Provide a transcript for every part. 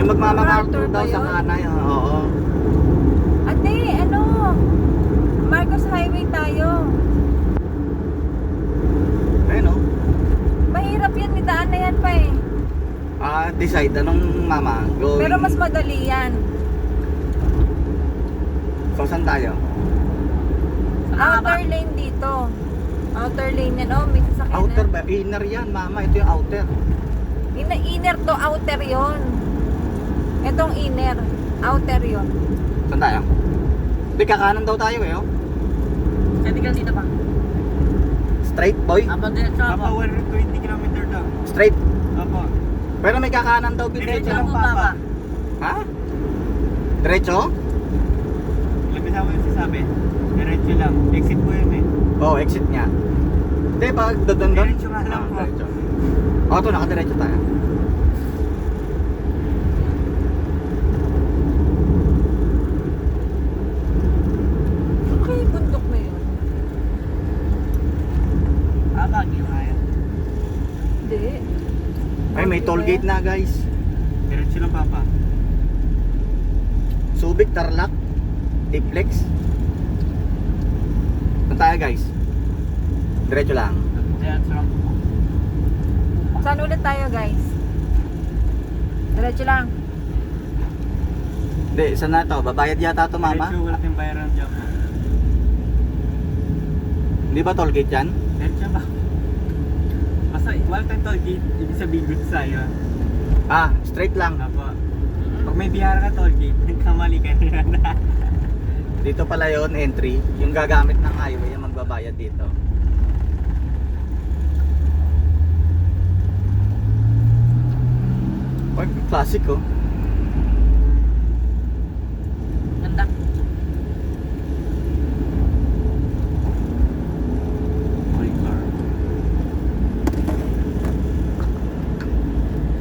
Yung magmamakarto MacArthur ba daw sa yun? kanay. Oo. Ate, ano? Marcos Highway tayo. Ayun o. Mahirap yan, may daan na yan pa eh. Decide anong mama. Going. Pero mas madali yan. So saan tayo? Outer lane dito. Outer lane yan. Oh, may sasakyan Outer na. ba? Inner yan mama. Ito yung outer. Inner to, outer yon. Itong inner. Outer yon. Saan tayo? Di kakanan daw tayo eh. Oh. Pwede ka dito pa. Straight boy. Apa diretso Papa, ako. 120 km daw. Straight. Apo. Pero may kakanan daw Diretso diretso. ako papa. Ha? Diretso? Labis ako yung sasabi. Diretso lang. Exit po yun eh. Oh, exit niya. Hindi ba? Doon. Diretso nga lang po. Diretso. Oh, ito nakadiretso tayo. Okay, bundok na yun. Baguio kaya. Hindi. Ay, may toll gate na guys. Diretso lang papa. Subic, Tarlac, Tiplex. Saan tayo guys? Diretso lang. Diretso lang po. Saan ulit tayo guys? Diretso lang. Hindi, saan na to? Babayad yata to mama? Diretso wala tayong bayaran dyan po. Hindi ba toll gate yan? Diretso ba? Basta wala tayong toll gate. Ibig sabihin good sa'yo. Straight lang. Apo. Pag may biyara ka toll gate, nagkamali ka na. Dito pala yon entry. Yung gagamit ng highway yung magbabayad dito. Ay, classic oh. Ganda. My car.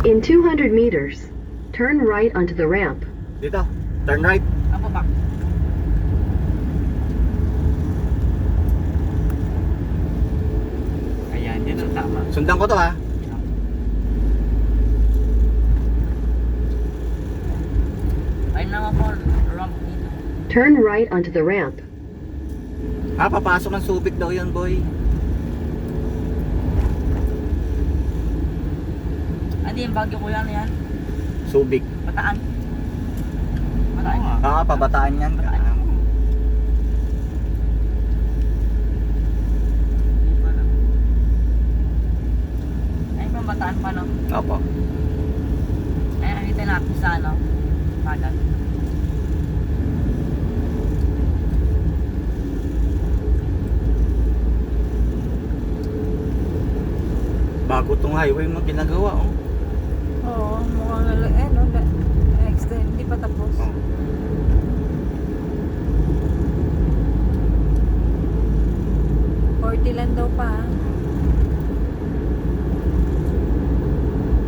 In 200 meters, turn right onto the ramp. Dito. Turn right. Apo pa. Ayan, yan ang tama. Sundan ko to ha. Ayun naman po. Ramp dito. Turn right onto the ramp. Papasok ng Subic daw yun boy. Hindi yung Baguio ko yan yan. Subic. Bataan. Oo Bataan. nga. Pabataan yan ka. Hindi pa lang. Ayun pa Bataan pa no. Opo. Ayun nakita natin sa ano. Pagal. Bago tong highway mo ginagawa oh. Oo, mukhang extend, hindi pa tapos. Oh. Lang daw pa.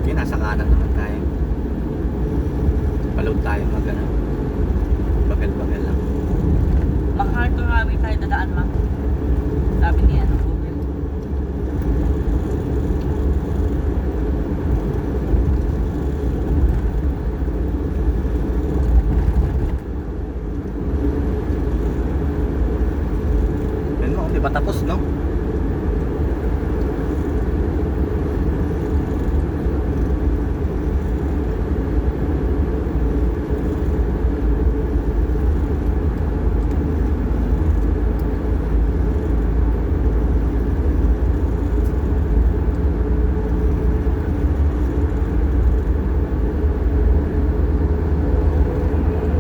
Okay, nasa kanan naman tayo. Paload tayo magana. Bagal-bagal lang. MacArthur Highway tayo dadaan ma. Sabi niya ano Google. Yan mo, di ba tapos no?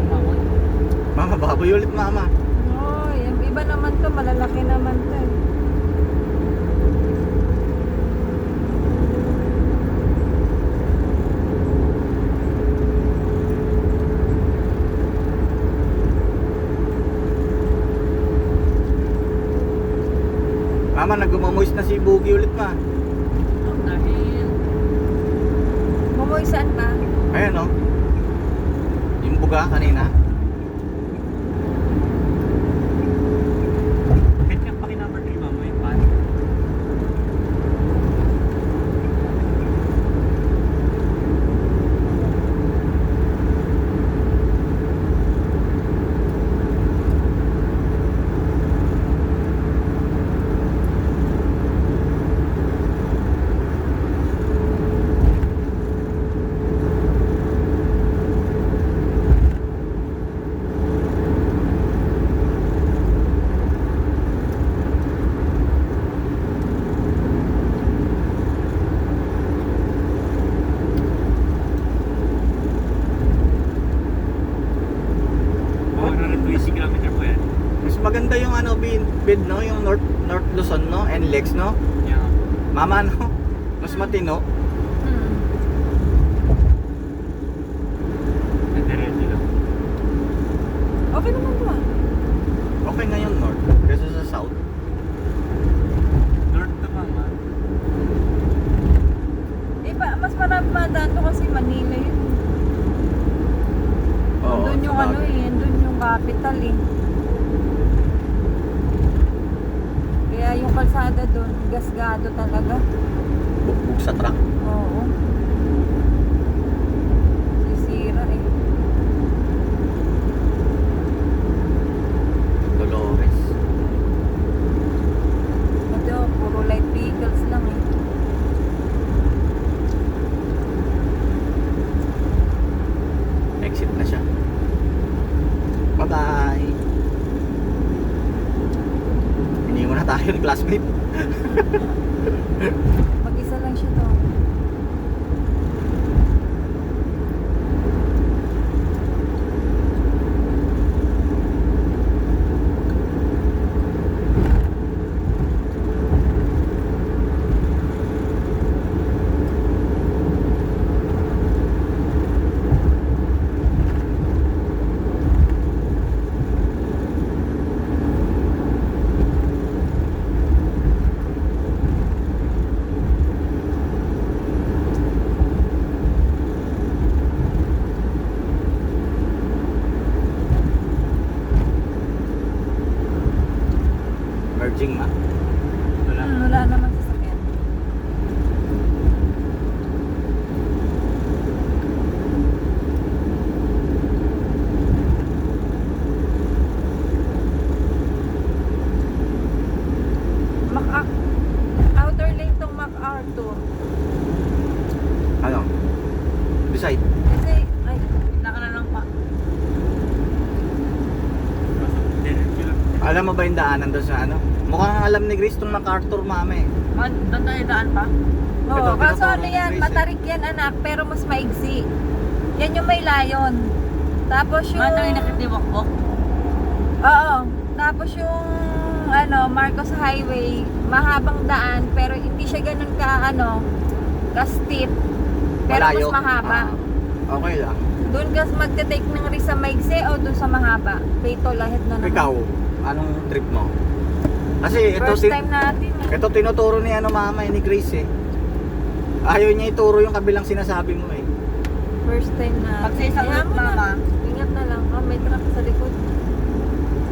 Bawal. Mama, baboy ulit mama. Oh, yung iba naman to, malalaki naman to. Mama, nag-umamoist na si Boogie ulit ma. Dahil Mumoy saan pa? Ayan oh. Yung buga kanina. Kahit nga paki number 3 mama yung pan. Northfield, no? Yung North Luzon, no? NLEX, no? Yeah. Mama, no? Mas matino. Hmm. Diretso lang. Okay naman to ah. Okay na yung North. Kesa sa South. North to mama. Mas marami madaan to kasi Manila yun. Doon yung ano eh, doon yung capital eh. Kaya yung kalsada doon, gasgado talaga. Bugbog sa truck. Oo. Sisira eh. Dolores. Ito, puro light vehicles lang eh. Exit na siya. Bye-bye. Iniwan na tayo ng classmate. Mag-isa lang siya to. Merging ma. Wala. Wala naman sasakyan. Outer lane tong MacArthur. Ano? Beside. Kasi, ay, Naka na lang pa. Diretso lang. Alam mo ba yung daanan doon sa ano? Mukhang alam ni Grace tong MacArthur mama eh. Doon tayo daan pa. oo, Ito, kaso tinuturo ano ni yan, Grace, matarik yan anak, pero mas maigsi. Yan yung may layon. Tapos yung... Mga yung nakitiwak ko. Oo. Tapos yung ano, Marcos Highway, mahabang daan pero hindi siya ganun ka ano, ka steep. Pero Malayo. mas mahaba. Ah, okay lang. Doon ka magte-take ng risk sa maigsi o doon sa mahaba? Peto lahat na naman. Ikaw, anong trip mo? Kasi ito, First time natin eh. ito tinuturo ni ano mama ni Grace eh. Ayaw niya ituro yung kabilang sinasabi mo eh. First time natin. Pag sa isang Kaya route, mo na. mama. Ingat na lang. Oh, may truck sa likod.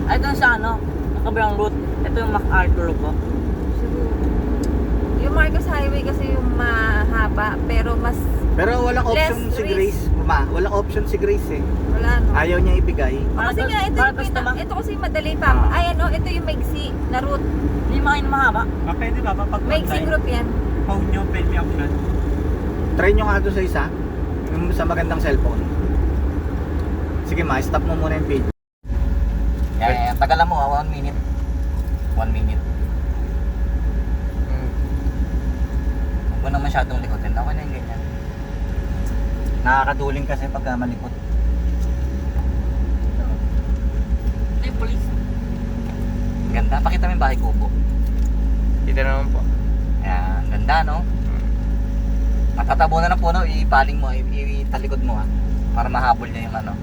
Ay, doon sa ano, ang kabilang route. Ito yung MacArthur ko. Siguro. Yung Marcos Highway kasi yung mahaba pero mas Pero walang option Less si risk. Grace. Walang option si Grace eh. wala no. Ayaw niya ibigay. Kasi nga ito Para yung basta ma- ito kasi madali pa. Ah. Ay ano, ito yung maigsi na route. Hindi makain mahaba. Ah, pwede ba? Pag Maigsing route yan. phone nyo, pwede option. Try nyo nga doon sa isa. Yung sa magandang cellphone. Sige ma, stop mo muna yung page. Yan, tagalan mo 1 minute. 1 minute. Huwag mo na masyadong likotin. Okay na yung ganyan. Nakakaduling kasi pagka malikot. Ito yung police. Ganda. Pakita mo yung bahay kubo. Dito naman po. Ayan, ganda no? Matatabo na ng puno, ipaling mo, italikod mo ha. Para mahabol niya yung ano.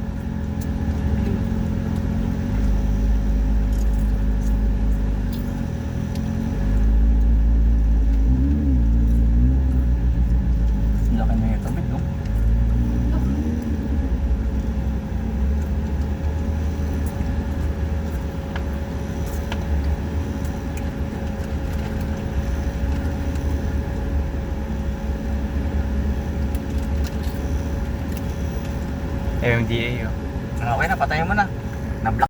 Laki na ito, bit no? MMDA yun. Okay na, patayin mo na. Na-block.